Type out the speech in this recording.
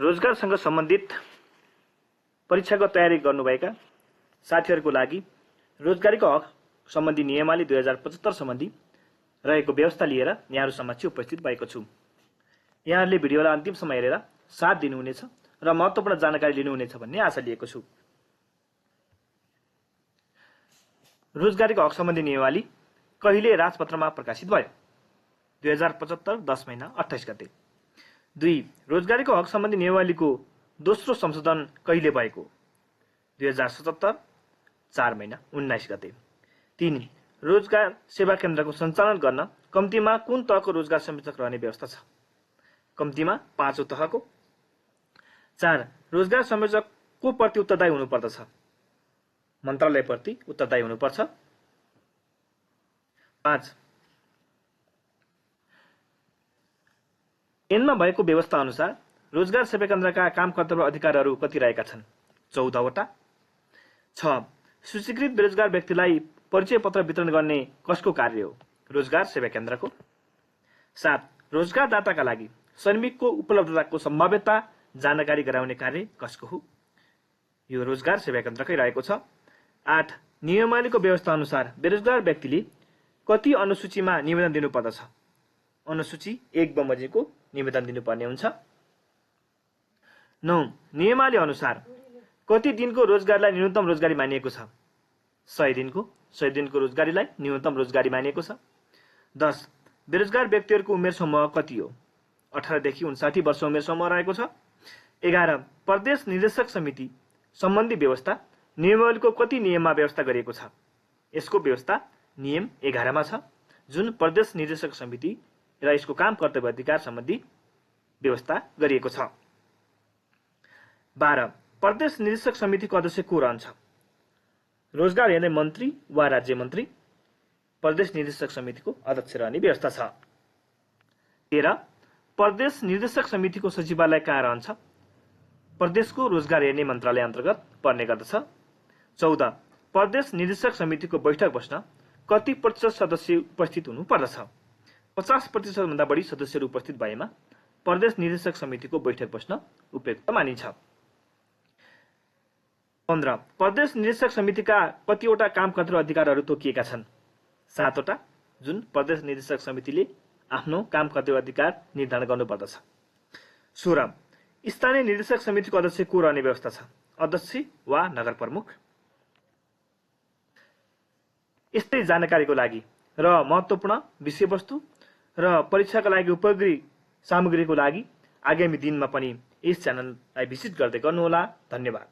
रोजगारसँग सम्बन्धित परीक्षाको तयारी गर्नुभएका साथीहरूको लागि रोजगारीको हक सम्बन्धी नियमावली 2075 सम्बन्धी रहेको व्यवस्था लिएर यहाँहरू समक्ष उपस्थित भएको छु। यहाँहरूले भिडियोलाई अन्तिमसम्म हेरेर साथ दिनुहुनेछ र महत्त्वपूर्ण जानकारी लिनुहुनेछ भन्ने आशा लिएको छु। रोजगारीको हक सम्बन्धी नियमावली कहिले राजपत्रमा प्रकाशित भयो? 2075 10 महिना 28 गते। 2. रोजगारीको हक सम्बन्धी नियमावलीको दोस्रो संशोधन कहिले भएको? 2077 4 महिना 19 गते। 3. रोजगार सेवा केन्द्रको सञ्चालन गर्न कम्तीमा कुन तहको रोजगार संयोजक रहने व्यवस्था छ? कम्तीमा 5औं तहको। 4. रोजगार संयोजक को प्रति उत्तरदायी हुनुपर्दछ? मन्त्रालयप्रति उत्तरदायी हुनुपर्छ। 5. ऐनमा भएको व्यवस्था अनुसार रोजगार सेवा केन्द्रका काम कर्तव्य अधिकारहरू कति रहेका छन्? 14 वटा। 6. सूचीकृत बेरोजगार व्यक्तिलाई परिचय पत्र वितरण गर्ने कसको कार्य हो? रोजगार सेवा केन्द्रको। 7. रोजगारदाताका लागि श्रमिकको उपलब्धताको सम्भाव्यता जानकारी गराउने कार्य कसको हो? यो रोजगार सेवा केन्द्रकै रहेको छ। 8. नियमावलीको व्यवस्था अनुसार बेरोजगार व्यक्तिले कति अनुसूचीमा निवेदन दिनुपर्दछ? अनुसूची 1 बमोजिमको निवेदन दिनुपर्ने हुन्छ। 9. नियमावली अनुसार कति दिनको रोजगारीलाई न्यूनतम रोजगारी मानिएको छ? 100 दिनको। 100 दिनको रोजगारीलाई न्यूनतम रोजगारी मानिएको छ। 10. बेरोजगार व्यक्तिहरूको उमेर समूह कति हो? 18 देखि 59 वर्ष उमेर समूह रहेको छ। 11. प्रदेश निर्देशक समिति सम्बन्धी व्यवस्था नियमावलीको कति नियममा व्यवस्था गरिएको छ? यसको व्यवस्था नियम 11 मा छ, जुन प्रदेश निर्देशक समिति र यसको काम कर्तव्य अधिकार सम्बन्धी व्यवस्था गरिएको छ। 12. प्रदेश निर्देशक समितिको अध्यक्ष को रहन्छ? रोजगार हेर्ने मन्त्री वा राज्य मन्त्री प्रदेश निर्देशक समितिको अध्यक्ष रहने व्यवस्था छ। 13. प्रदेश निर्देशक समितिको सचिवालय कहाँ रहन्छ? प्रदेशको रोजगार हेर्ने मन्त्रालय अन्तर्गत पर्ने गर्दछ। 14. प्रदेश निर्देशक समितिको बैठक बस्न कति प्रतिशत सदस्य उपस्थित हुनु पर्दछ? 50% भन्दा बढी सदस्यहरू उपस्थित भएमा प्रदेश निर्देशक समितिको बैठक बस्न उपयुक्त मानिन्छ। 15. प्रदेश निर्देशक समितिका कतिवटा काम कर्तव्य अधिकारहरू तोकिएका छन्? 7 वटा, जुन प्रदेश निर्देशक समितिले आफ्नो काम कर्तव्य अधिकार निर्धारण गर्नुपर्दछ। 16. स्थानीय निर्देशक समितिको अध्यक्ष को रहने व्यवस्था छ? अध्यक्ष वा नगर प्रमुख। यस्तै जानकारीको लागि र महत्त्वपूर्ण विषयवस्तु र परीक्षाका लागि उपयोगी सामग्रीको लागि आगामी दिनमा पनि यस च्यानललाई भिजिट गर्दै गर्नुहोला। धन्यवाद।